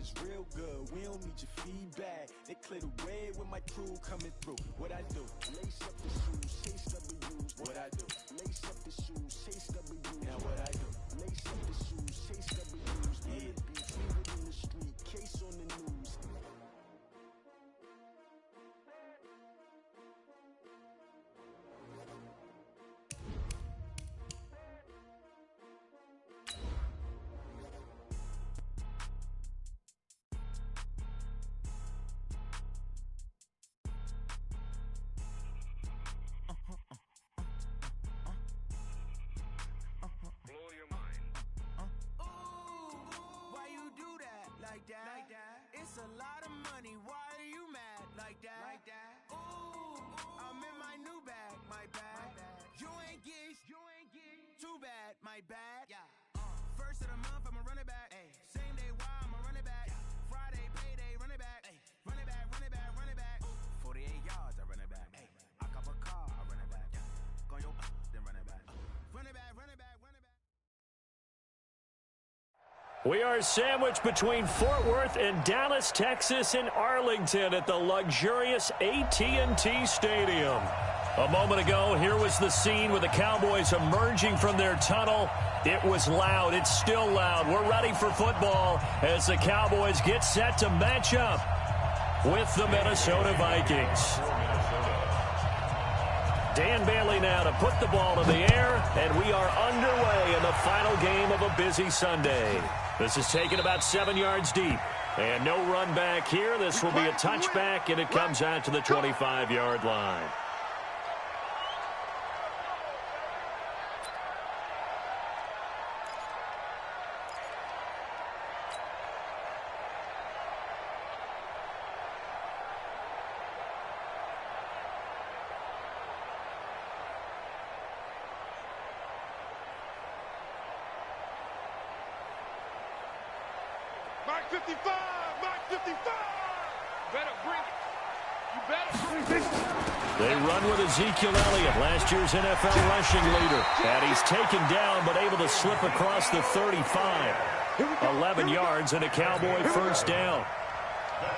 is real good. We don't need your feedback. They clear the way with my crew coming through. What I do? Lace up the shoes, chase W's. What I do? Lace up the shoes, chase W's. Now what I do? Lace up the shoes, chase W's. Yeah, be fevered in the street, case on the news. It's a lot of money, why are you mad like that? Ooh, I'm in my new bag, my bad. You ain't geese, too bad, my bad. First of the month, I'ma run it back. Same day, why I'ma run it back. Friday, payday, run it back. Run it back, run it back, run it back. 48 yards, I run it back. I cop a car, I run it back. Go yo, then run it back. Run it back, run it back, run it back. We are sandwiched between Fort Worth and Dallas, Texas, and Arlington at the luxurious AT&T Stadium. A moment ago, here was the scene with the Cowboys emerging from their tunnel. It was loud. It's still loud. We're ready for football as the Cowboys get set to match up with the Minnesota Vikings. Dan Bailey now to put the ball in the air, and we are underway in the final game of a busy Sunday. This is taken about 7 yards deep, and no run back here. This will be a touchback, and it comes out to the 25-yard line. Mark 55, Mark 55. Better bring it. You better bring it. They run with Ezekiel Elliott, last year's NFL rushing leader. And he's taken down but able to slip across the 35. 11 yards and a Cowboy first down.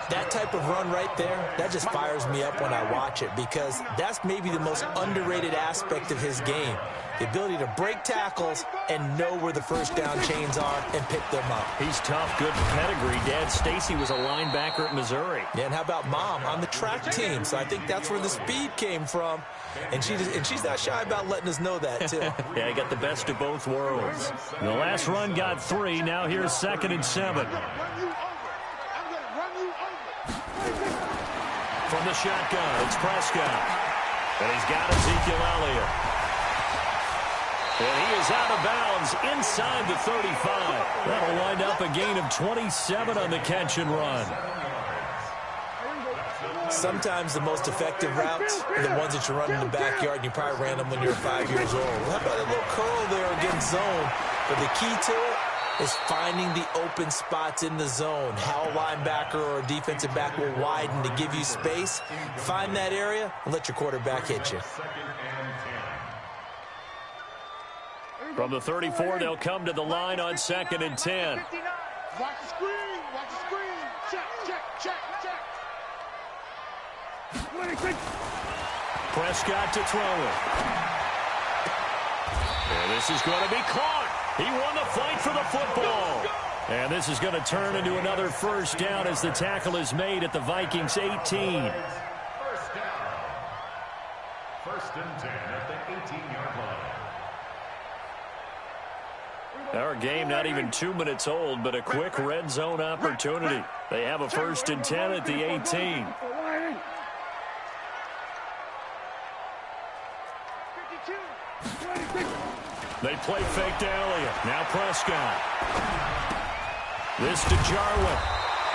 That type of run right there, that just fires me up when I watch it because that's maybe the most underrated aspect of his game. The ability to break tackles and know where the first down chains are and pick them up. He's tough, good pedigree. Dad Stacy was a linebacker at Missouri. Yeah, and how about Mom on the track team? So I think that's where the speed came from. And she's not shy about letting us know that, too. Yeah, he got the best of both worlds. The last run got 3. Now here's 2nd and 7. From the shotgun, it's Prescott. And he's got Ezekiel Elliott. And he is out of bounds inside the 35. That'll wind up a gain of 27 on the catch and run. Sometimes the most effective routes are the ones that you run in the backyard, and you probably ran them when you were 5 years old. How about a little curl there against zone? But the key to it is finding the open spots in the zone. How a linebacker or a defensive back will widen to give you space. Find that area and let your quarterback hit you. From the 34, they'll come to the line on 2nd and 10. Watch the screen. Watch the screen. Check, check, check, check. Prescott to throw it. And this is going to be caught. He won the fight for the football. And this is going to turn into another first down as the tackle is made at the Vikings 18. First down. 1st and 10 at the 18-yard line. Our game not even 2 minutes old, but a quick red zone opportunity. They have a 1st and 10 at the 18. They play fake to Elliott. Now Prescott. This to Jarwin.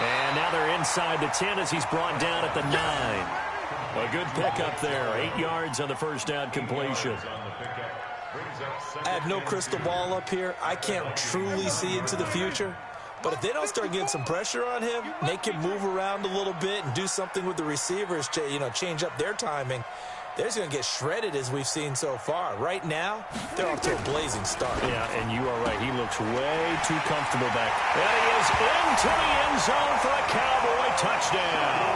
And now they're inside the 10 as he's brought down at the 9. A good pickup there. 8 yards on the first down completion. I have no crystal ball up here. I can't truly see into the future. But if they don't start getting some pressure on him, make him move around a little bit and do something with the receivers to, change up their timing, they're just going to get shredded as we've seen so far. Right now, they're off to a blazing start. Yeah, and you are right. He looks way too comfortable back. And he is into the end zone for a Cowboy touchdown.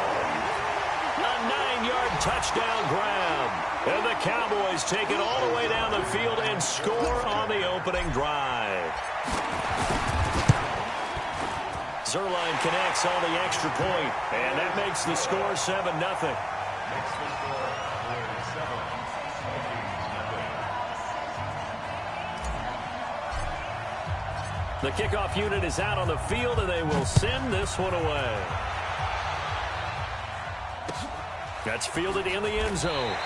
A 9-yard touchdown grab. And the Cowboys take it all the way down the field and score on the opening drive. Zerline connects on the extra point, and that makes the score 7-0. The kickoff unit is out on the field, and they will send this one away. That's fielded in the end zone.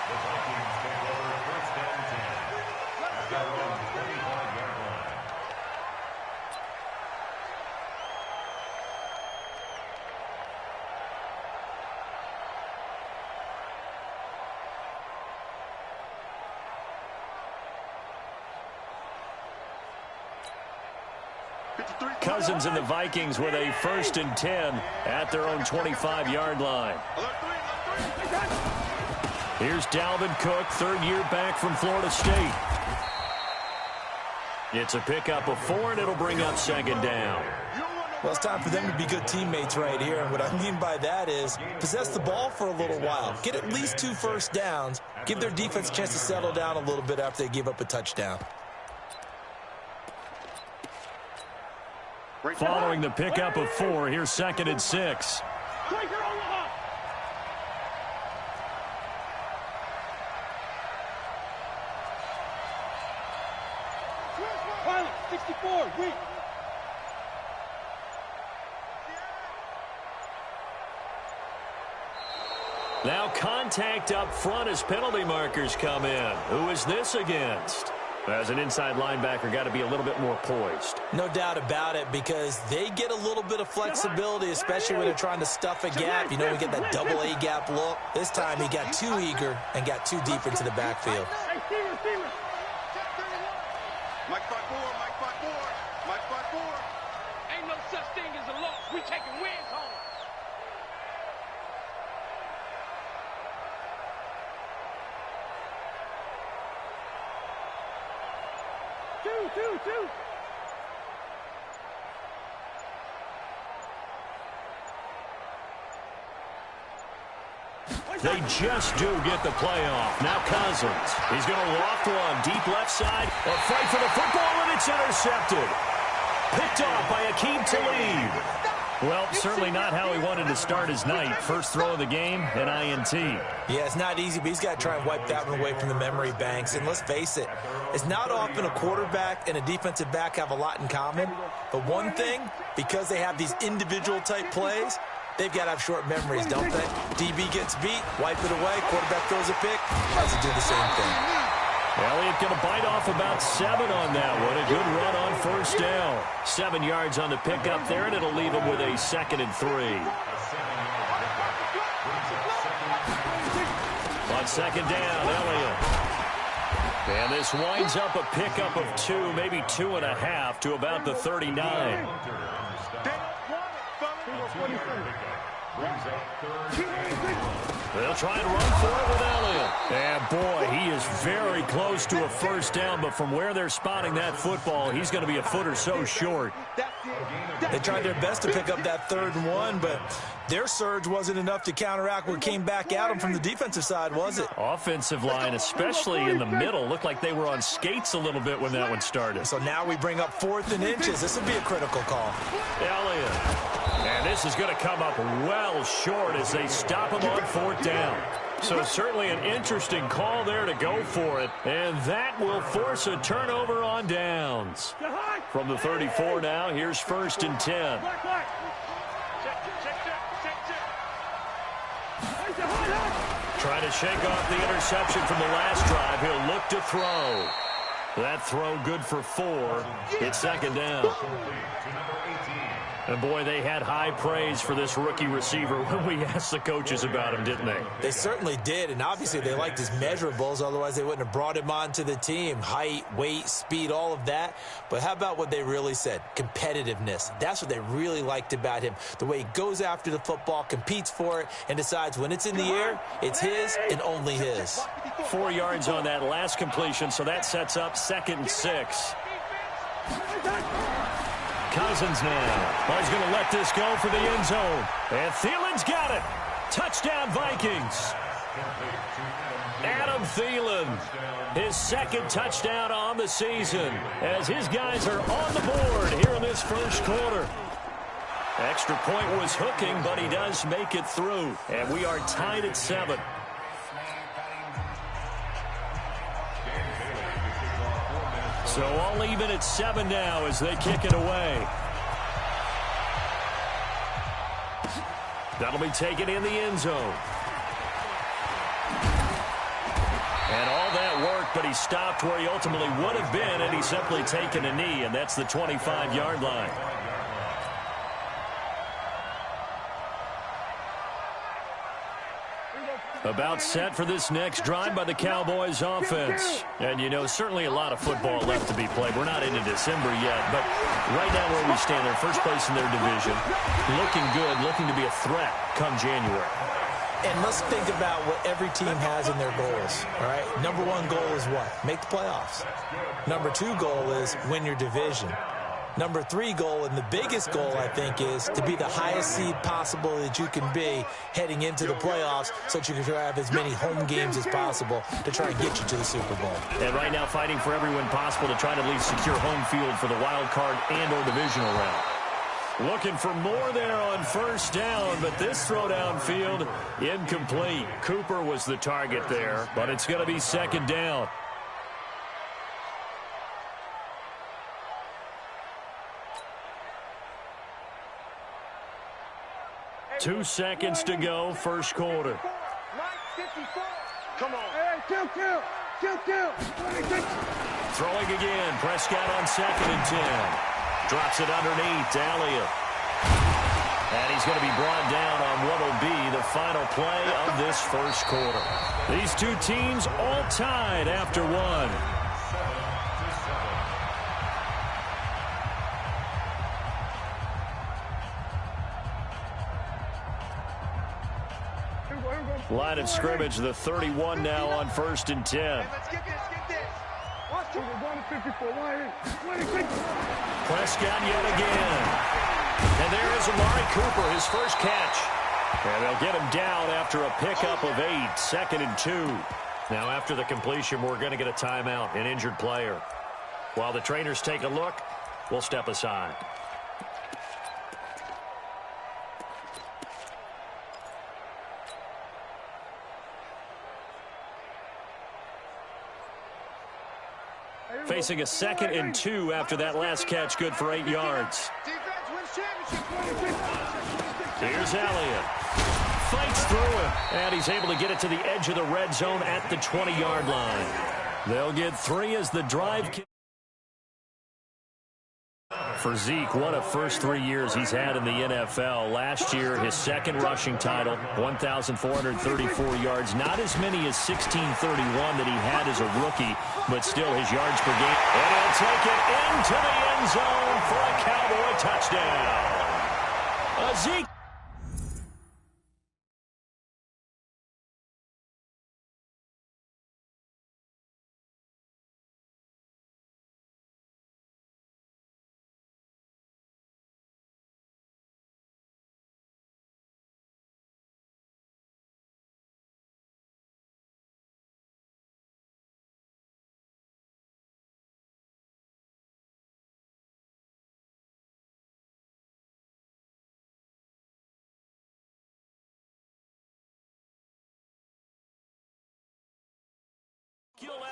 The Vikings take over first and 10 at their own 25-yard line. Cousins and the Vikings with a 1st and 10 at their own 25-yard line. Here's Dalvin Cook, 3rd year back from Florida State. It's a pickup of 4, and it'll bring up 2nd down. Well, it's time for them to be good teammates right here. And what I mean by that is possess the ball for a little while. Get at least 2 first downs. Give their defense a chance to settle down a little bit after they give up a touchdown. Following the pickup of 4, here's 2nd and 6. Pilot, 64, weak. Now contact up front as penalty markers come in. Who is this against? As an inside linebacker, got to be a little bit more poised. No doubt about it, because they get a little bit of flexibility, especially when they're trying to stuff a gap. You know, we get that double A gap look. This time he got too eager and got too deep into the backfield. Mike 5-4, Mike 5-4, Mike 5-4. Ain't no such thing as a loss. We taking wins home. Two. They just do get the playoff. Now Cousins. He's going to loft one. Deep left side. A fight for the football, and it's intercepted. Picked off by Aqib Talib. Well, certainly not how he wanted to start his night. First throw of the game, an INT. Yeah, it's not easy, but he's got to try and wipe that one away from the memory banks. And let's face it, it's not often a quarterback and a defensive back have a lot in common. But one thing, because they have these individual type plays, they've got to have short memories, don't they? DB gets beat, wipe it away, quarterback throws a pick, tries to do the same thing. Elliott going to bite off about 7 on that one. A good run on first down. 7 yards on the pickup there, and it'll leave him with a 2nd and 3. On 2nd down, Elliott. And this winds up a pickup of 2, maybe 2.5 to about the 39. They'll try and run for it with Elliott. And, boy, he is very close to a first down, but from where they're spotting that football, he's going to be a foot or so short. They tried their best to pick up that 3rd and 1, but their surge wasn't enough to counteract what came back at them from the defensive side, was it? Offensive line, especially in the middle, looked like they were on skates a little bit when that one started. So now we bring up 4th and inches. This would be a critical call. Elliott. And this is going to come up well short as they stop him on 4th down. So certainly an interesting call there to go for it. And that will force a turnover on downs. From the 34 now, here's 1st and 10. Trying to shake off the interception from the last drive. He'll look to throw. That throw good for 4. It's 2nd down. And, boy, they had high praise for this rookie receiver when we asked the coaches about him, didn't they? They certainly did, and obviously they liked his measurables. Otherwise, they wouldn't have brought him onto the team. Height, weight, speed, all of that. But how about what they really said? Competitiveness. That's what they really liked about him. The way he goes after the football, competes for it, and decides when it's in the air, it's his and only his. 4 yards on that last completion, so that sets up 2nd and 6. Cousins now. Well, he's going to let this go for the end zone. And Thielen's got it. Touchdown, Vikings. Adam Thielen, his 2nd touchdown on the season, as his guys are on the board here in this first quarter. Extra point was hooking, but he does make it through. And we are tied at 7. So all even at 7 now as they kick it away. That'll be taken in the end zone. And all that work, but he stopped where he ultimately would have been, and he's simply taken a knee, and that's the 25-yard line. About set for this next drive by the Cowboys offense. And, you know, certainly a lot of football left to be played. We're not into December yet, but right now where we stand, they're first place in their division. Looking good, looking to be a threat come January. And let's think about what every team has in their goals, all right? Number 1 goal is what? Make the playoffs. Number 2 goal is win your division. Number 3 goal, and the biggest goal, I think, is to be the highest seed possible that you can be heading into the playoffs so that you can have as many home games as possible to try and get you to the Super Bowl. And right now fighting for every win possible to try to at least secure home field for the wild card and or divisional round. Looking for more there on first down, but this throw downfield incomplete. Cooper was the target there, but it's going to be 2nd down. Two seconds to go, first quarter. Come on. Hey, kill. Throwing again. Prescott on 2nd and 10. Drops it underneath. Elliott. And he's going to be brought down on what will be the final play of this first quarter. These two teams all tied after 1. Line of scrimmage, the 31 now on 1st and 10. Let's get this. Prescott yet again. And there is Amari Cooper, his first catch. And they'll get him down after a pickup of 8, 2nd and 2. Now after the completion, we're going to get a timeout, an injured player. While the trainers take a look, we'll step aside. Facing a 2nd and 2 after that last catch, good for 8 yards. Here's Elliott. Fights through him, and he's able to get it to the edge of the red zone at the 20-yard line. They'll get 3 as the drive. For Zeke, what a first 3 years he's had in the NFL. Last year, his 2nd rushing title, 1,434 yards. Not as many as 1,631 that he had as a rookie, but still his yards per game. And he'll take it into the end zone for a Cowboy touchdown. Zeke.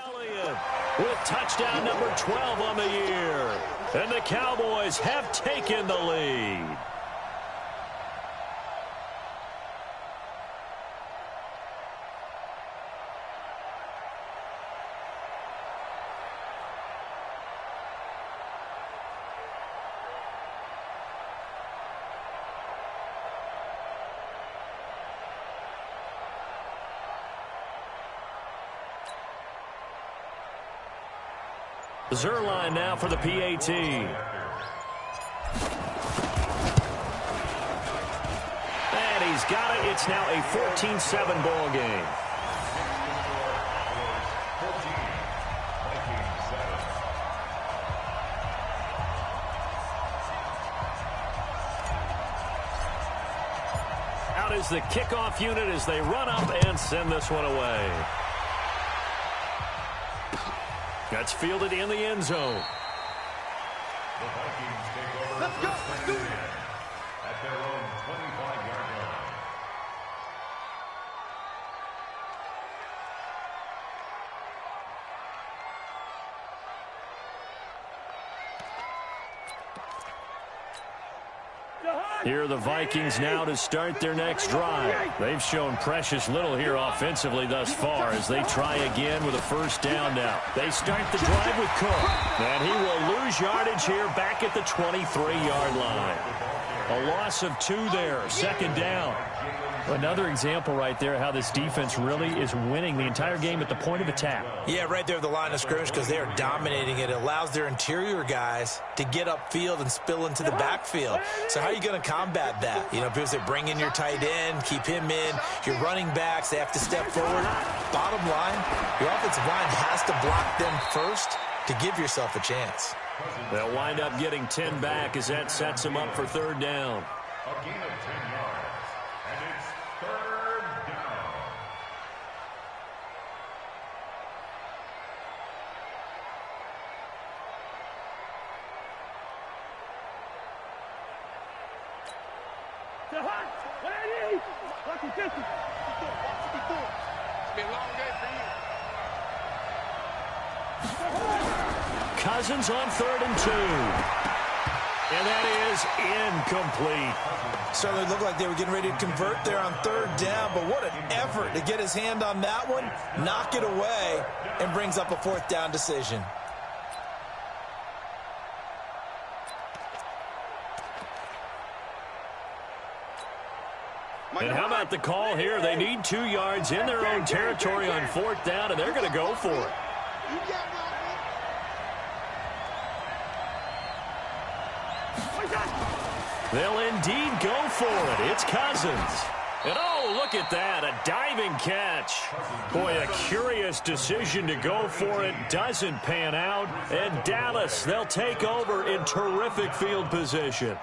Elliott with touchdown number 12 on the year. And the Cowboys have taken the lead. Zerline now for the PAT. And he's got it. It's now a 14-7 ball game. Out is the kickoff unit as they run up and send this one away. That's fielded in the end zone. The Vikings take over. Let's go. At their own 25-yard line. Here are the Vikings now to start their next drive. They've shown precious little here offensively thus far as they try again with a first down now. They start the drive with Cook, and he will lose yardage here back at the 23-yard line. A loss of 2 there, second down. Another example right there how this defense really is winning the entire game at the point of attack. Yeah, right there at the line of scrimmage because they are dominating it. It allows their interior guys to get upfield and spill into the backfield. So how are you going to combat that? You know, because they bring in your tight end, keep him in. Your running backs, they have to step forward. Bottom line, your offensive line has to block them first to give yourself a chance. They'll wind up getting 10 back as that sets them up for third down. A gain of 10 yards. And it's third down. It's been a long day for you. Cousins on 3rd and 2. And that is incomplete. Certainly looked like they were getting ready to convert there on 3rd down, but what an effort to get his hand on that one, knock it away, and brings up a 4th down decision. And how about the call here? They need 2 yards in their own territory on 4th down, and they're going to go for it. They'll indeed go for it. It's Cousins. And oh, look at that, a diving catch. Boy, a curious decision to go for it. Doesn't pan out. And Dallas, they'll take over in terrific field position.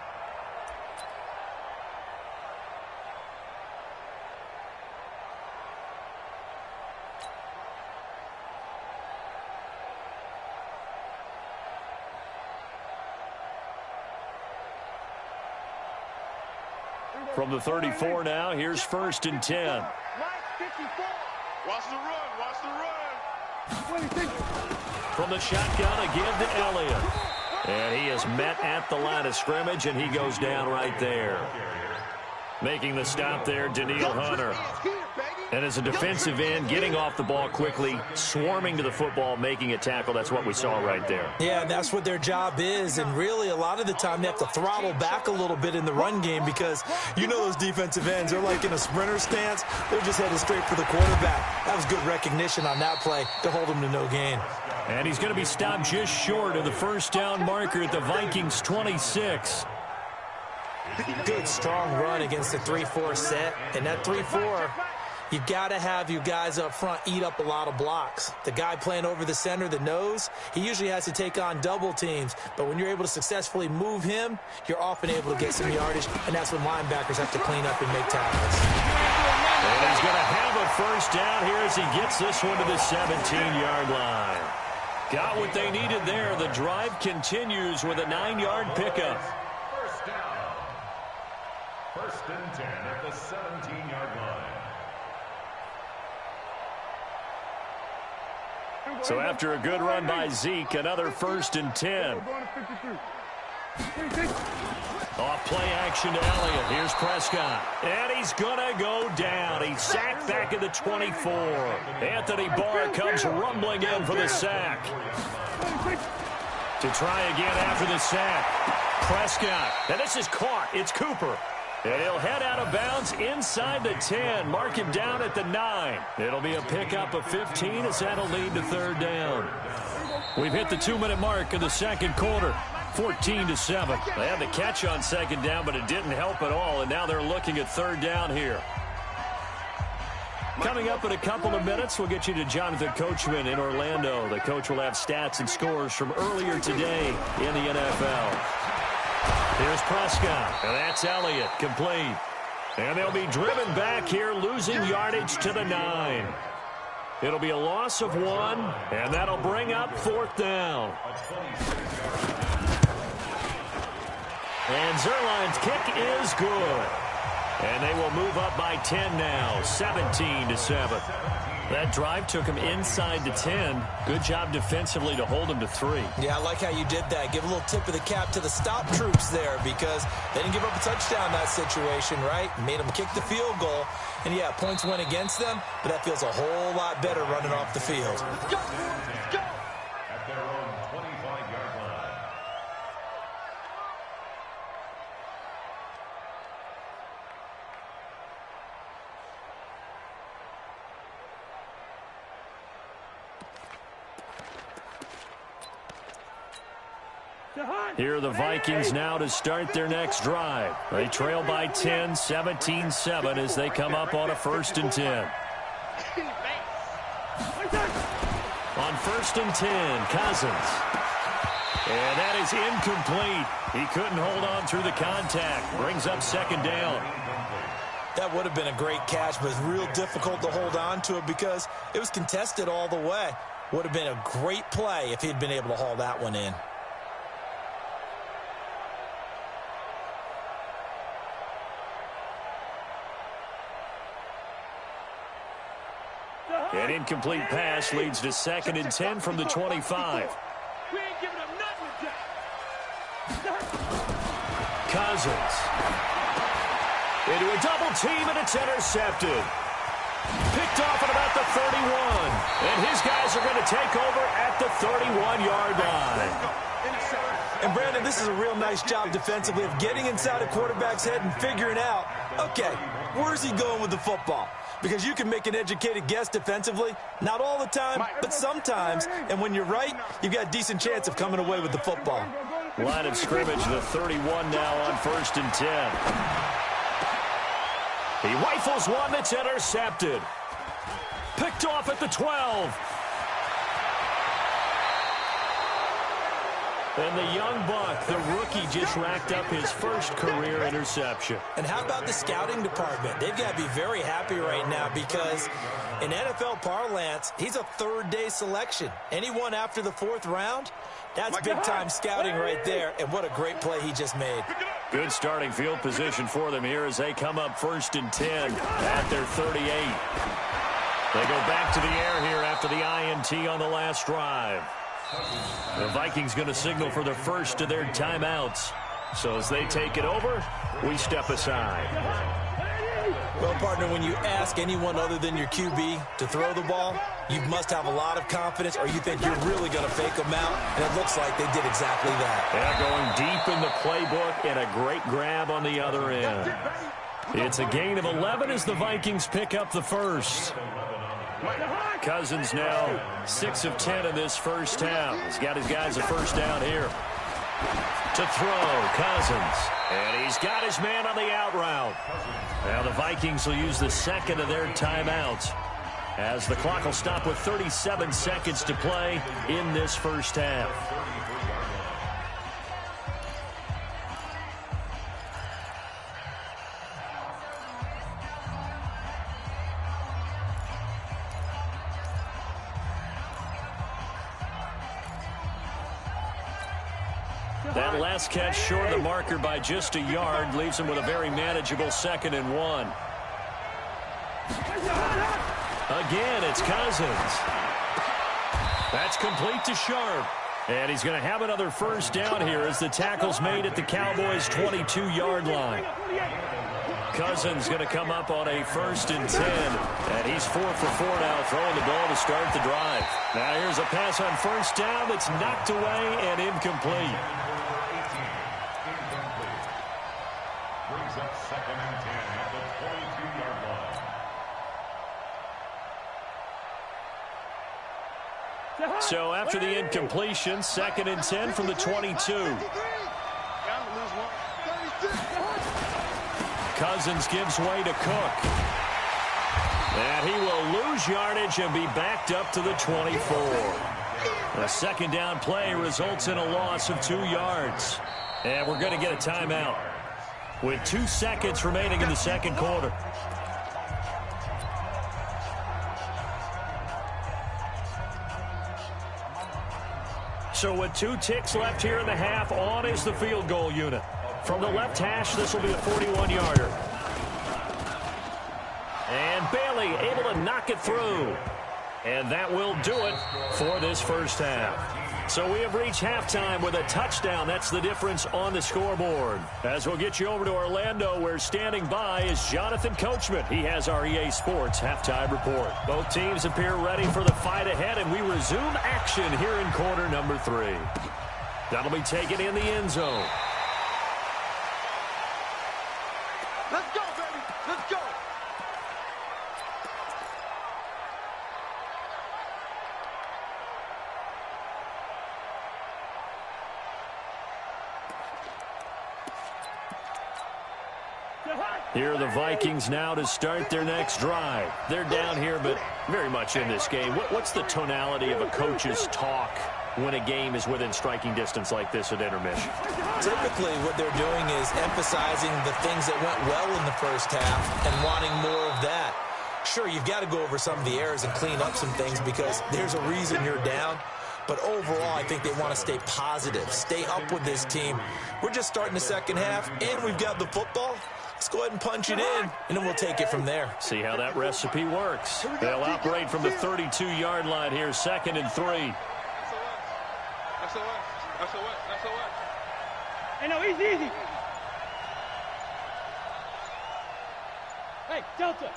From the 34 now, here's 1st and 10. Watch the run, watch the run. From the shotgun again to Elliott. And he is met at the line of scrimmage, and he goes down right there. Making the stop there, Daniil Hunter. And as a defensive end, getting off the ball quickly, swarming to the football, making a tackle. That's what we saw right there. Yeah, and that's what their job is. And really, a lot of the time, they have to throttle back a little bit in the run game because you know those defensive ends, they're like in a sprinter stance. They're just headed straight for the quarterback. That was good recognition on that play to hold him to no gain. And he's going to be stopped just short of the first down marker at the Vikings' 26. Good, strong run against the 3-4 set. And that 3-4, you've got to have your guys up front eat up a lot of blocks. The guy playing over the center, the nose, he usually has to take on double teams. But when you're able to successfully move him, you're often able to get some yardage, and that's when linebackers have to clean up and make tackles. And he's going to have a first down here as he gets this one to the 17-yard line. Got what they needed there. The drive continues with a 9-yard pickup. First down. 1st and 10 at the 17-yard line. So after a good run by Zeke, another 1st and 10. Off play action to Elliott. Here's Prescott. And he's going to go down. He's sacked back at the 24. Anthony Barr comes rumbling in for the sack. To try again after the sack. Prescott. And this is caught. It's Cooper. And he'll head out of bounds inside the 10. Mark him down at the 9. It'll be a pickup of 15 as that'll lead to 3rd down. We've hit the 2-minute mark of the second quarter. 14-7. They had the catch on second down, but it didn't help at all, and now they're looking at third down here. Coming up in a couple of minutes, we'll get you to Jonathan Coachman in Orlando. The coach will have stats and scores from earlier today in the NFL. Here's Prescott, and that's Elliott, complete. And they'll be driven back here, losing yardage to the 9. It'll be a loss of 1, and that'll bring up fourth down. And Zerline's kick is good. And they will move up by 10 now, 17-7. That drive took him inside the 10. Good job defensively to hold him to 3. Yeah, I like how you did that. Give a little tip of the cap to the stop troops there because they didn't give up a touchdown in that situation, right? Made them kick the field goal. And, yeah, points went against them, but that feels a whole lot better running off the field. Go! Go! At their own 25-yard line. Here are the Vikings now to start their next drive. They trail by 10, 17-7 as they come up on a 1st and 10. On 1st and 10, Cousins. And that is incomplete. He couldn't hold on through the contact. Brings up second down. That would have been a great catch, but it's real difficult to hold on to it because it was contested all the way. Would have been a great play if he'd been able to haul that one in. An incomplete pass leads to 2nd and 10 from the 25. We ain't giving up nothing with that. Cousins. Into a double team, and it's intercepted. Picked off at about the 31. And his guys are going to take over at the 31-yard line. And, Brandon, this is a real nice job defensively of getting inside a quarterback's head and figuring out, okay, where's he going with the football? Because you can make an educated guess defensively, not all the time, but sometimes. And when you're right, you've got a decent chance of coming away with the football. Line of scrimmage, the 31 now on 1st and 10. He rifles one that's intercepted. Picked off at the 12. And the young buck, the rookie, just racked up his first career interception. And how about the scouting department? They've got to be very happy right now because in NFL parlance, he's a third-day selection. Anyone after the 4th round, that's big-time scouting right there. And what a great play he just made. Good starting field position for them here as they come up 1st and 10 at their 38. They go back to the air here after the INT on the last drive. The Vikings going to signal for the first of their timeouts. So as they take it over, we step aside. Well, partner, when you ask anyone other than your QB to throw the ball, you must have a lot of confidence or you think you're really going to fake them out, and it looks like they did exactly that. Yeah, going deep in the playbook and a great grab on the other end. It's a gain of 11 as the Vikings pick up the first. Cousins now 6 of 10 in this first half. He's got his guys a first down here. To throw, Cousins. And he's got his man on the out route. Now the Vikings will use the second of their timeouts as the clock will stop with 37 seconds to play in this first half. That last catch short of the marker by just a yard leaves him with a very manageable 2nd and 1. Again, it's Cousins. That's complete to Sharp. And he's going to have another first down here as the tackle's made at the Cowboys' 22-yard line. Cousins going to come up on a 1st and 10. And he's 4 for 4 now, throwing the ball to start the drive. Now here's a pass on first down that's knocked away and incomplete. Brings up 2nd and 10 at the 22-yard line. So after the incompletion, 2nd and 10 from the 22. Cousins gives way to Cook. And he will lose yardage and be backed up to the 24. A second down play results in a loss of 2 yards. And we're going to get a timeout with 2 seconds remaining in the second quarter. So with 2 ticks left here in the half, on is the field goal unit. From the left hash, this will be a 41-yarder. And Bailey able to knock it through. And that will do it for this first half. So we have reached halftime with a touchdown. That's the difference on the scoreboard. As we'll get you over to Orlando, where standing by is Jonathan Coachman. He has our EA Sports halftime report. Both teams appear ready for the fight ahead, and we resume action here in quarter number 3. That'll be taken in the end zone. Let's go, baby. Let's go. Here are the Vikings now to start their next drive. They're down here, but very much in this game. What's the tonality of a coach's talk when a game is within striking distance like this at intermission? Typically, what they're doing is emphasizing the things that went well in the first half and wanting more of that. Sure, you've got to go over some of the errors and clean up some things because there's a reason you're down. But overall, I think they want to stay positive, stay up with this team. We're just starting the second half, and we've got the football. Let's go ahead and punch it in, and then we'll take it from there. See how that recipe works. They'll operate from the 32-yard line here, 2nd and 3. Hey, no, easy. Hey, Delta.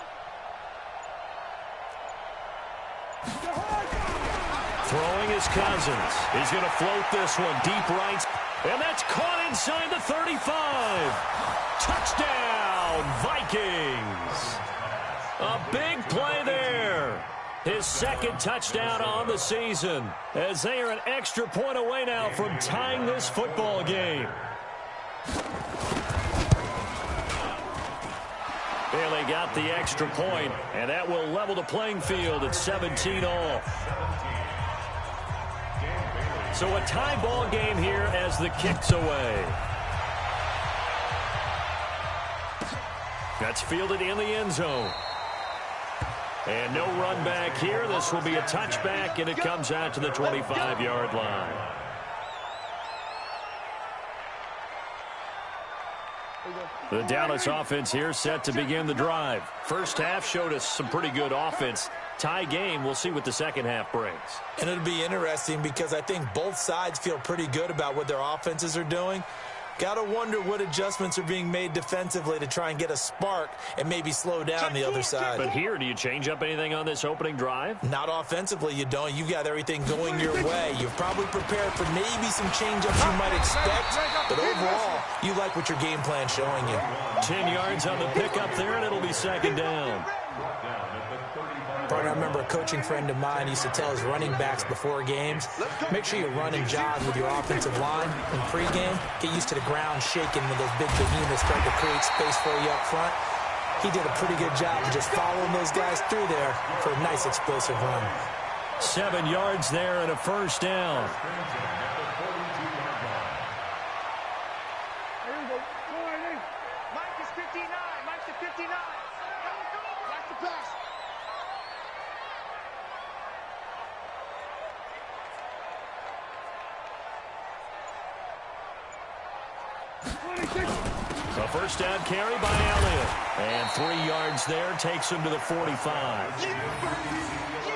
Throwing is Cousins. He's going to float this one deep right. And that's caught inside the 35. Touchdown, Vikings. A big play there. His 2nd touchdown on the season, as they are an extra point away now from tying this football game. Bailey got the extra point, and that will level the playing field at 17 all. So a tie ball game here as the kick's away. That's fielded in the end zone. And no run back here. This will be a touchback, and it comes out to the 25-yard line. The Dallas offense here set to begin the drive. First half showed us some pretty good offense. Tie game, we'll see what the second half brings. And it'll be interesting because I think both sides feel pretty good about what their offenses are doing. Got to wonder what adjustments are being made defensively to try and get a spark and maybe slow down the other side. But here, do you change up anything on this opening drive? Not offensively, you don't. You've got everything going your way. You've probably prepared for maybe some change-ups you might expect, but overall, you like what your game plan's showing you. 10 yards on the pickup there, and it'll be 2nd down. I remember a coaching friend of mine used to tell his running backs before games, make sure you run and jog with your offensive line in pregame. Get used to the ground shaking when those big behemoths start to create space for you up front. He did a pretty good job of just following those guys through there for a nice explosive run. 7 yards there and a first down. Mike is 59. Mike's at 59. That's the pass. A first down carry by Elliott. And 3 yards there takes him to the 45.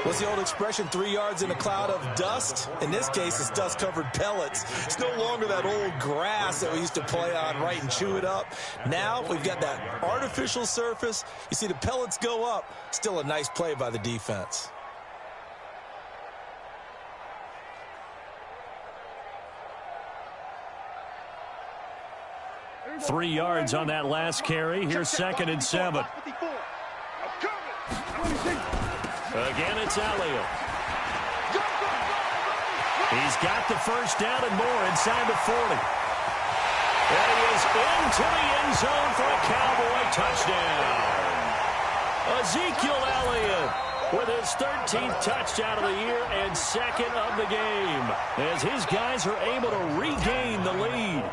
What's the old expression, 3 yards in a cloud of dust? In this case, it's dust-covered pellets. It's no longer that old grass that we used to play on, right, and chew it up. Now we've got that artificial surface. You see the pellets go up. Still a nice play by the defense. 3 yards on that last carry. Here's 2nd and 7. Again, it's Elliott. He's got the first down and more inside the 40. And he is into the end zone for a Cowboy touchdown. Ezekiel Elliott with his 13th touchdown of the year and second of the game, as his guys are able to regain the lead.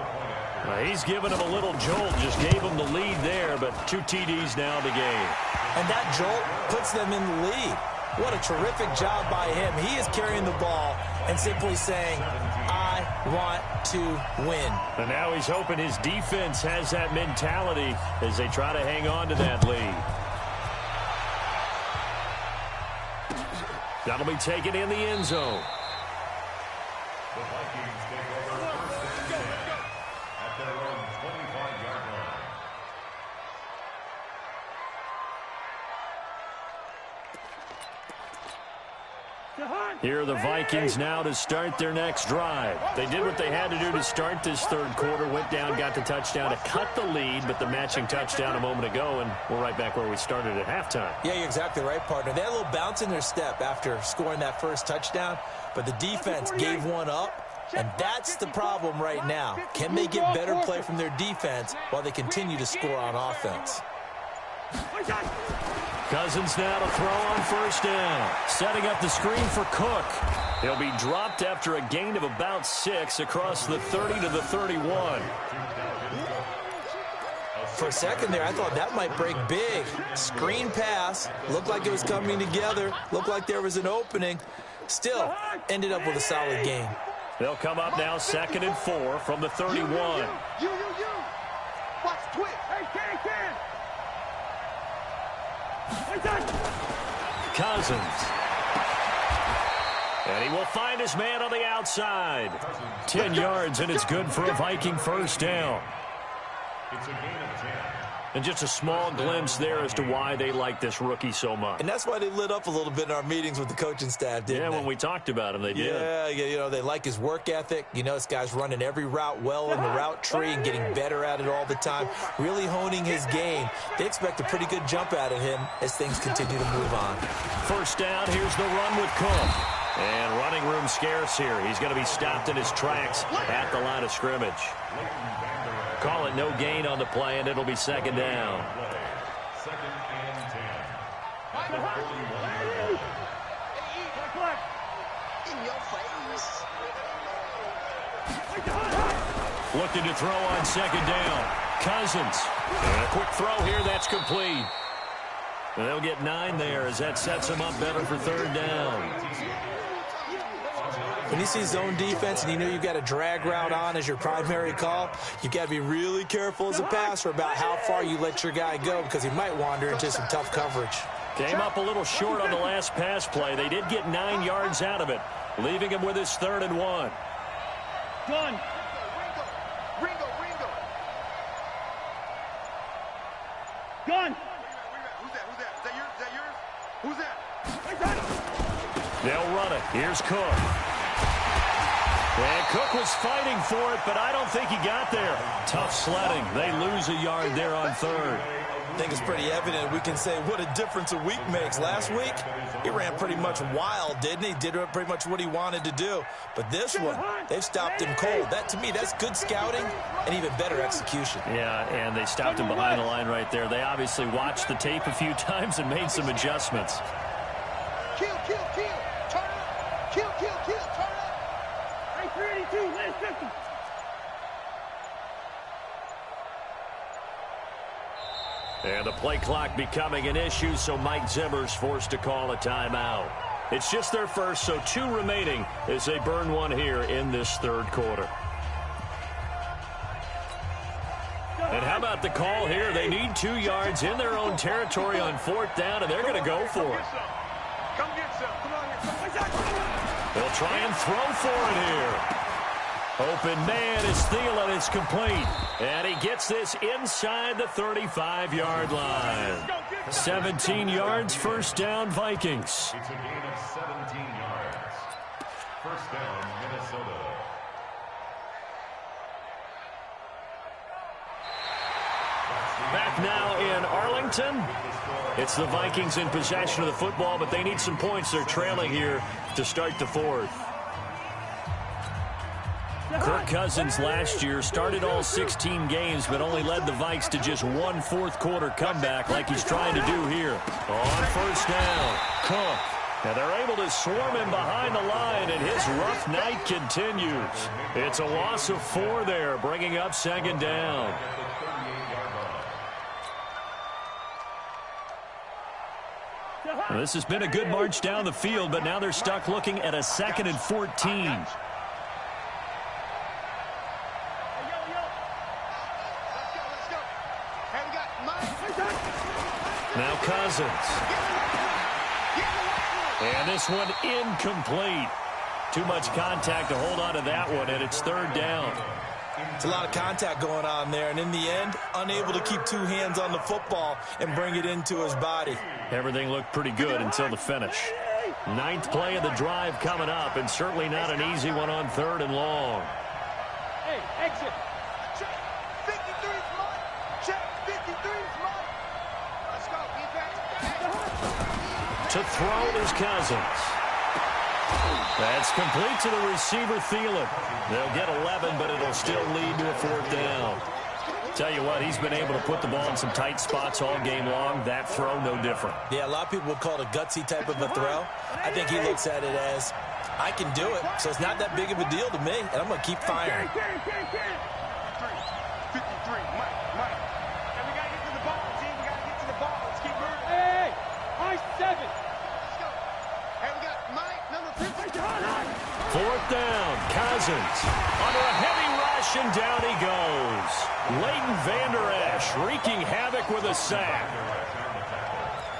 He's given him a little jolt, just gave him the lead there, but 2 TDs now in the game. And that jolt puts them in the lead. What a terrific job by him. He is carrying the ball and simply saying, I want to win. And now he's hoping his defense has that mentality as they try to hang on to that lead. That'll be taken in the end zone. The Vikings take over first and 10 at their own 25-yard line. Here are the Vikings now to start their next drive. They did what they had to do to start this third quarter, went down, got the touchdown to cut the lead, but the matching touchdown a moment ago, and we're right back where we started at halftime. Yeah, you're exactly right, partner. They had a little bounce in their step after scoring that first touchdown, but the defense gave one up, and that's the problem right now. Can they get better play from their defense while they continue to score on offense? Cousins now to throw on first down. Setting up the screen for Cook. He'll be dropped after a gain of about 6 across the 30 to the 31. For a second there, I thought that might break big. Screen pass. Looked like it was coming together. Looked like there was an opening. Still, ended up with a solid gain. They'll come up now 2nd and 4 from the 31. You. Watch twitch. Hey, Ken. Cousins. And he will find his man on the outside. 10 yards, and it's good for a Viking first down. It's a gain of 10. And just a small glimpse there as to why they like this rookie so much. And that's why they lit up a little bit in our meetings with the coaching staff, didn't they? Yeah, when we talked about him, they did. Yeah, you know, they like his work ethic. You know, this guy's running every route well in the route tree and getting better at it all the time, really honing his game. They expect a pretty good jump out of him as things continue to move on. First down, here's the run with Cook. And running room scarce here. He's going to be stopped in his tracks at the line of scrimmage. Call it no gain on the play, and it'll be second down. Second and 10. In your face. Looking to throw on second down. Cousins. And a quick throw here. That's complete. And they'll get 9 there as that sets them up better for third down. When you see zone defense and you know you've got a drag route on as your primary call, you've got to be really careful as a passer about how far you let your guy go because he might wander into some tough coverage. Came up a little short on the last pass play. They did get 9 yards out of it, leaving him with his 3rd and 1. Done. Ringo. Gun. Who's that? Is that yours? Who's that? They'll run it. Here's Cook. And Cook was fighting for it, but I don't think he got there. Tough sledding. They lose a yard there on 3rd. I think it's pretty evident. We can say what a difference a week makes. Last week, he ran pretty much wild, didn't he? Did pretty much what he wanted to do. But this one, they've stopped him cold. That, to me, that's good scouting and even better execution. Yeah, and they stopped him behind the line right there. They obviously watched the tape a few times and made some adjustments. Kill. Turn up. Kill. Turn up. Hey, 382, last 50. And the play clock becoming an issue, so Mike Zimmer's forced to call a timeout. It's just their first, so 2 remaining as they burn one here in this third quarter. And how about the call here? They need 2 yards in their own territory on 4th down, and they're going to go for it. Come get some. Come on here. They'll try and throw for it here. Open man is Thielen. It's complete. And he gets this inside the 35-yard line. 17 yards, first down, Vikings. It's a gain of 17 yards. First down, Minnesota. Back now in Arlington. It's the Vikings in possession of the football, but they need some points. They're trailing here to start the 4th. Kirk Cousins last year started all 16 games, but only led the Vikes to just one fourth-quarter comeback like he's trying to do here. On first down, Cook. And they're able to swarm him behind the line, and his rough night continues. It's a loss of 4 there, bringing up second down. Well, this has been a good march down the field, but now they're stuck looking at a 2nd and 14. Now Cousins. And this one incomplete. Too much contact to hold on to that one, and it's third down. It's a lot of contact going on there, and in the end, unable to keep 2 hands on the football and bring it into his body. Everything looked pretty good until the finish. 9th play of the drive coming up, and certainly not an easy one on 3rd and long. Hey, exit. Check. 53's mine. Check. 53's mine. Let's go, defense. To throw is Cousins. That's complete to the receiver, Thielen. They'll get 11, but it'll still lead to a 4th down. Tell you what, he's been able to put the ball in some tight spots all game long. That throw, no different. Yeah, a lot of people would call it a gutsy type of a throw. I think he looks at it as, I can do it, so it's not that big of a deal to me, and I'm going to keep firing. 53, Mike. And we got to get to the ball, team. We got to get to the ball. Let's keep moving. Hey, I-7. Let's go. Hey, we got Mike, number 50. 4th down, Cousins. Under a heavy rush, and down he goes. Leighton Vander Esch wreaking havoc with a sack.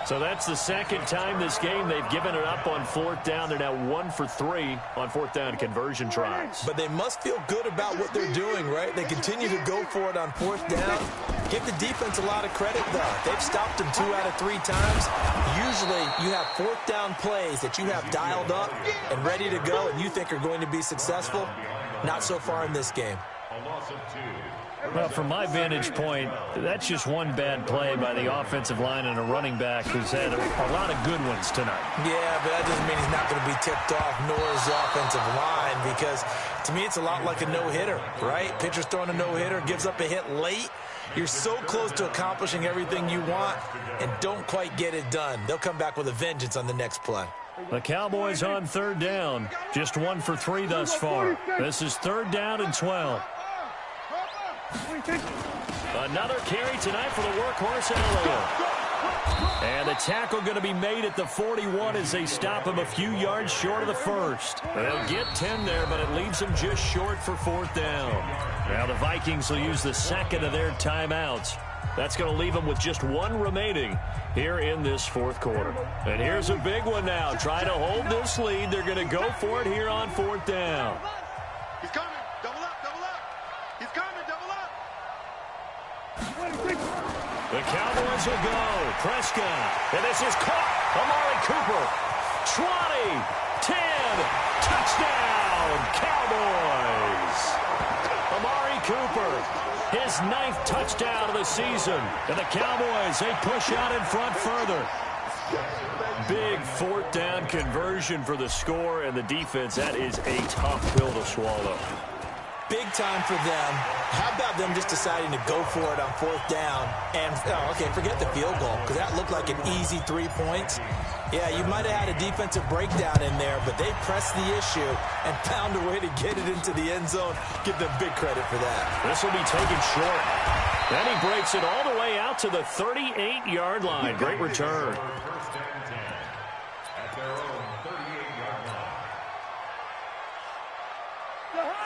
So that's the 2nd time this game they've given it up on 4th down. They're now 1 for 3 on 4th down conversion tries. But they must feel good about what they're doing, right? They continue to go for it on 4th down. Give the defense a lot of credit, though. They've stopped them 2 out of 3 times. Usually, you have 4th down plays that you have dialed up and ready to go and you think are going to be successful. Not so far in this game. Well, from my vantage point, that's just one bad play by the offensive line and a running back who's had a lot of good ones tonight. Yeah, but that doesn't mean he's not going to be tipped off, nor is the offensive line, because to me it's a lot like a no-hitter, right? Pitcher's throwing a no-hitter, gives up a hit late. You're so close to accomplishing everything you want and don't quite get it done. They'll come back with a vengeance on the next play. The Cowboys on 3rd down, just 1 for 3 thus far. This is 3rd down and 12. Another carry tonight for the workhorse, Elliott. And the tackle going to be made at the 41 as they stop him a few yards short of the 1st. They'll get 10 there, but it leaves them just short for 4th down. Now the Vikings will use the 2nd of their timeouts. That's going to leave them with just 1 remaining here in this 4th quarter. And here's a big one now. Trying to hold this lead. They're going to go for it here on 4th down. He's coming. Double up. He's coming. Double up. The Cowboys will go. Prescott. And this is caught. Amari Cooper. 20, 10, touchdown, Cowboys. Amari Cooper, his 9th touchdown of the season. And the Cowboys, they push out in front further. Big 4th down conversion for the score, and the defense, that is a tough pill to swallow. Big time for them. How about them just deciding to go for it on 4th down? And, forget the field goal, because that looked like an easy 3 points. Yeah, you might have had a defensive breakdown in there, but they pressed the issue and found a way to get it into the end zone. Give them big credit for that. This will be taken short. Then he breaks it all the way out to the 38-yard line. Great return.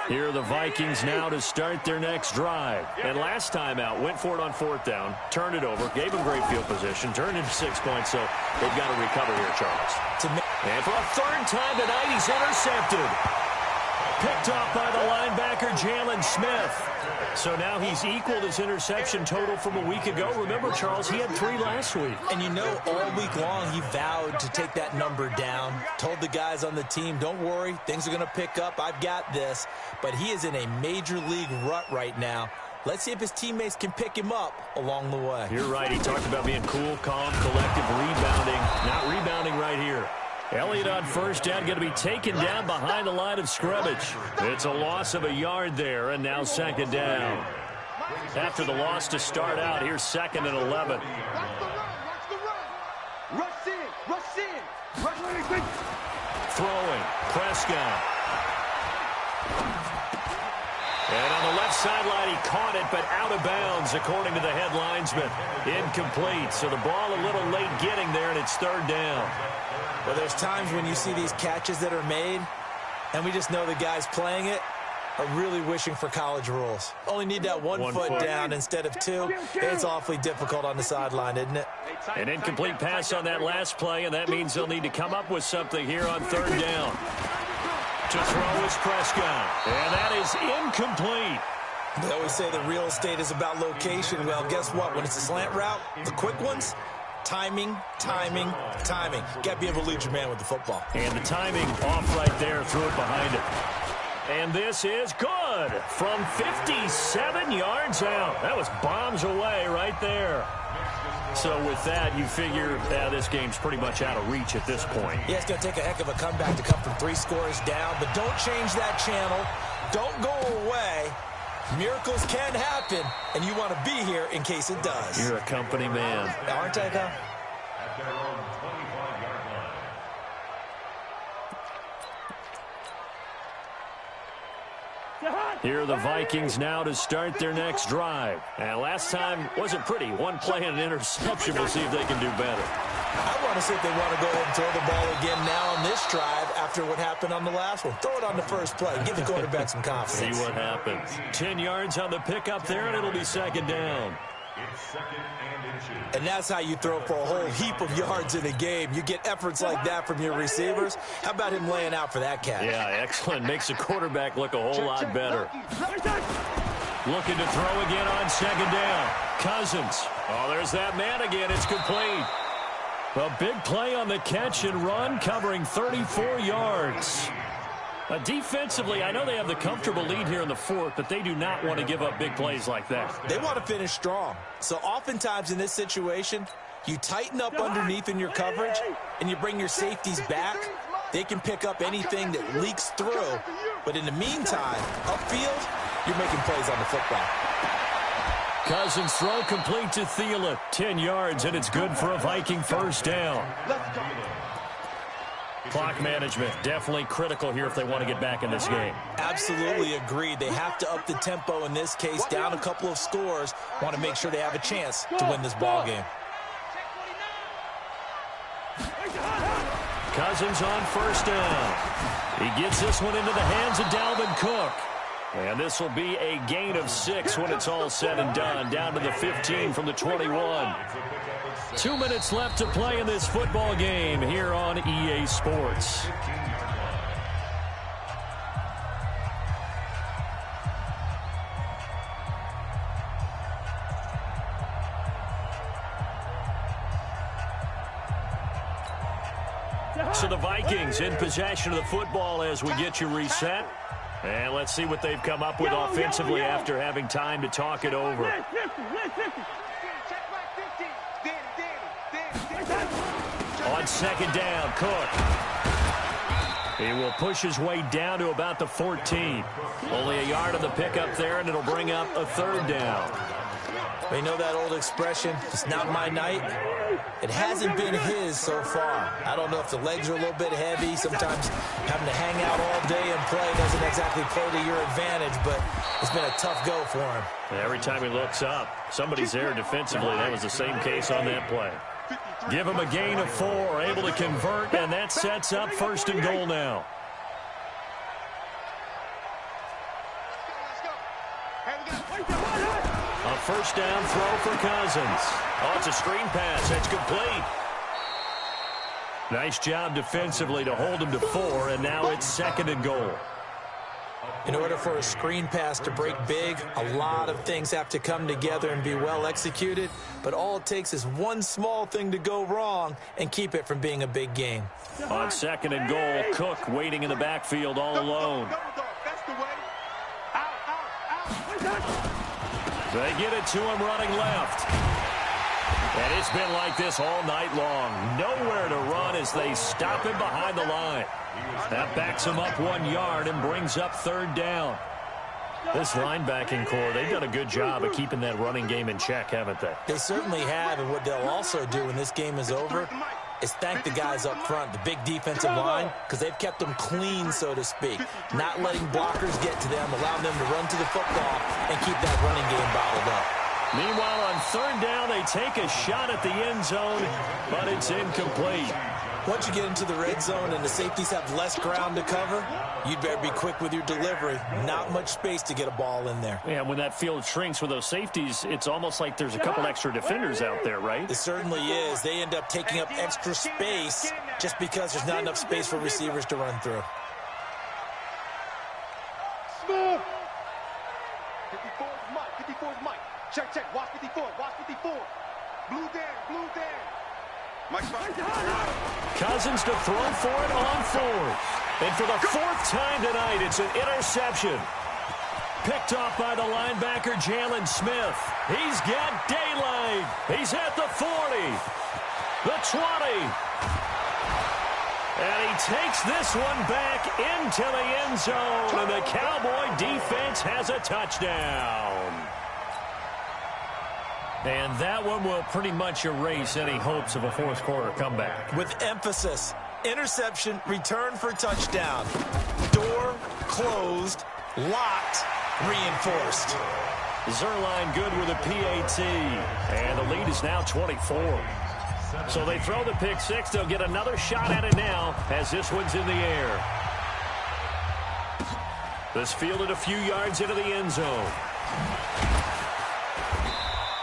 Here are the Vikings now to start their next drive. And last time out, went for it on 4th down, turned it over, gave them great field position, turned into 6 points, so they've got to recover here, Charles. And for a 3rd time tonight, he's intercepted. Picked off by the linebacker, Jalen Smith. So now he's equaled his interception total from a week ago. Remember, Charles, he had 3 last week. And you know, all week long, he vowed to take that number down. Told the guys on the team, don't worry, things are going to pick up. I've got this. But he is in a major league rut right now. Let's see if his teammates can pick him up along the way. You're right. He talked about being cool, calm, collective, rebounding. Not rebounding right here. Elliott on first down, going to be taken down behind the line of scrimmage. It's a loss of a yard there, and now second down. After the loss to start out, here's 2nd and 11. Rush in, rush in, rush in. Throwing, Prescott. And on the left sideline, he caught it, but out of bounds, according to the head linesman. Incomplete, so the ball a little late getting there, and it's 3rd down. Well, there's times when you see these catches that are made, and we just know the guys playing it are really wishing for college rules. Only need that one foot down instead of 2. It's awfully difficult on the sideline, isn't it? An incomplete pass on that last play, and that means they'll need to come up with something here on 3rd down. To throw is Prescott, and that is incomplete. They always say the real estate is about location. Well, guess what? When it's a slant route, the quick ones, timing, timing, timing. Got to be able to lead your man with the football. And the timing off right there, threw it behind him. And this is good from 57 yards out. That was bombs away right there. So with that, you figure this game's pretty much out of reach at this point. Yeah, it's going to take a heck of a comeback to come from 3 scores down. But don't change that channel. Don't go away. Miracles can happen, and you want to be here in case it does. You're a company man. Aren't I, though? At their own 25-yard line. Here are the Vikings now to start their next drive. And last time wasn't pretty. One play and an interception. We'll see if they can do better. I want to see if they want to go ahead and throw the ball again now on this drive after what happened on the last one. Throw it on the first play. Give the quarterback some confidence. See what happens. 10 yards on the pickup there, and it'll be 2nd down. It's 2nd and inches. And that's how you throw for a whole heap of yards in a game. You get efforts like that from your receivers. How about him laying out for that catch? Yeah, excellent. Makes the quarterback look a whole lot better. Looking to throw again on 2nd down. Cousins. Oh, there's that man again. It's complete. A big play on the catch and run, covering 34 yards. Defensively, I know they have the comfortable lead here in the 4th, but they do not want to give up big plays like that. They want to finish strong. So oftentimes in this situation, you tighten up underneath in your coverage, and you bring your safeties back. They can pick up anything that leaks through. But in the meantime, upfield, you're making plays on the football. Cousins throw complete to Thielen. 10 yards, and it's good for a Viking 1st down. Clock management, definitely critical here if they want to get back in this game. Absolutely agreed. They have to up the tempo in this case, down a couple of scores. Want to make sure they have a chance to win this ball game. Cousins on 1st down. He gets this one into the hands of Dalvin Cook. And this will be a gain of 6 when it's all said and done. Down to the 15 from the 21. 2 minutes left to play in this football game here on EA Sports. So the Vikings in possession of the football as we get you reset. And let's see what they've come up with offensively after having time to talk it over. On 2nd down, Cook. He will push his way down to about the 14. Only a yard on the pickup there, and it'll bring up a 3rd down. You know that old expression, it's not my night? It hasn't been his so far. I don't know if the legs are a little bit heavy. Sometimes having to hang out all day and play doesn't exactly play to your advantage, but it's been a tough go for him. Every time he looks up, somebody's there defensively. That was the same case on that play. Give him a gain of 4, able to convert, and that sets up 1st and goal now. A 1st down throw for Cousins. Oh, it's a screen pass. That's complete. Nice job defensively to hold him to 4, and now it's 2nd and goal. In order for a screen pass to break big, a lot of things have to come together and be well executed, but all it takes is one small thing to go wrong and keep it from being a big game. On 2nd and goal, Cook waiting in the backfield all alone. They get it to him running left. And it's been like this all night long. Nowhere to run as they stop him behind the line. That backs him up 1 yard and brings up third down. This linebacking core, they've done a good job of keeping that running game in check, haven't they? They certainly have, and what they'll also do when this game is over is thank the guys up front, the big defensive line, because they've kept them clean, so to speak, not letting blockers get to them, allowing them to run to the football and keep that running game bottled up. Meanwhile, on third down, they take a shot at the end zone, but it's incomplete. Once you get into the red zone and the safeties have less ground to cover, you'd better be quick with your delivery. Not much space to get a ball in there. Yeah, when that field shrinks with those safeties, it's almost like there's a couple extra defenders out there, right? It certainly is. They end up taking up extra space just because there's not enough space for receivers to run through. Smooth. 54 is Mike. 54 is Mike. Check, check. Watch 54. Watch 54. Blue down. Blue down. Mike's fine. Cousins to throw for it on fourth. And for the fourth time tonight, it's an interception. Picked off by the linebacker, Jalen Smith. He's got daylight. He's at the 40, the 20. And he takes this one back into the end zone. And the Cowboy defense has a touchdown. And that one will pretty much erase any hopes of a fourth quarter comeback. With emphasis, interception, return for touchdown. Door closed, locked, reinforced. Zerline good with a PAT. And the lead is now 24. So they throw the pick six. They'll get another shot at it now as this one's in the air. This fielded a few yards into the end zone.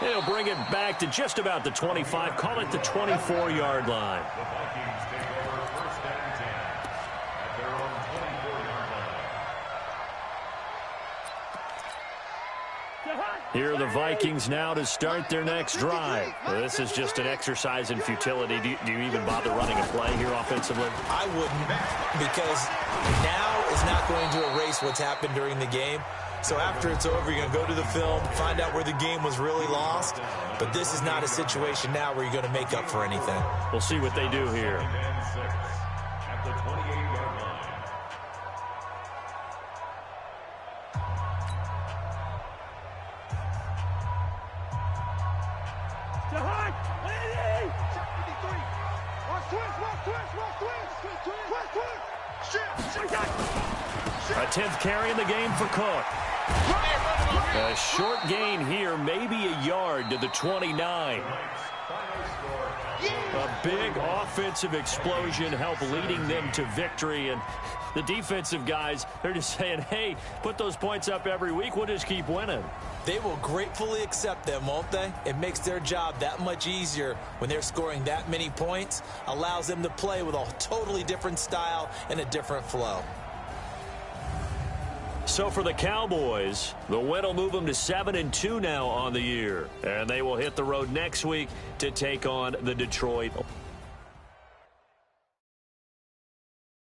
They'll bring it back to just about the 25. Call it the 24-yard line. The Vikings take over first and 10 at their own 24-yard line. Here are the Vikings now to start their next drive. This is just an exercise in futility. Do you even bother running a play here offensively? I wouldn't, because now is not going to erase what's happened during the game. So after it's over, you're going to go to the film, find out where the game was really lost. But this is not a situation now where you're going to make up for anything. We'll see what they do here. And 6 at the 28-yard line. A 10th carry in the game for Cook. A short gain here, maybe a yard to the 29. A big offensive explosion helped leading them to victory. And the defensive guys, they're just saying, hey, put those points up every week. We'll just keep winning. They will gratefully accept them, won't they? It makes their job that much easier when they're scoring that many points. Allows them to play with a totally different style and a different flow. So for the Cowboys, the win will move them to 7-2 now on the year. And they will hit the road next week to take on the Detroit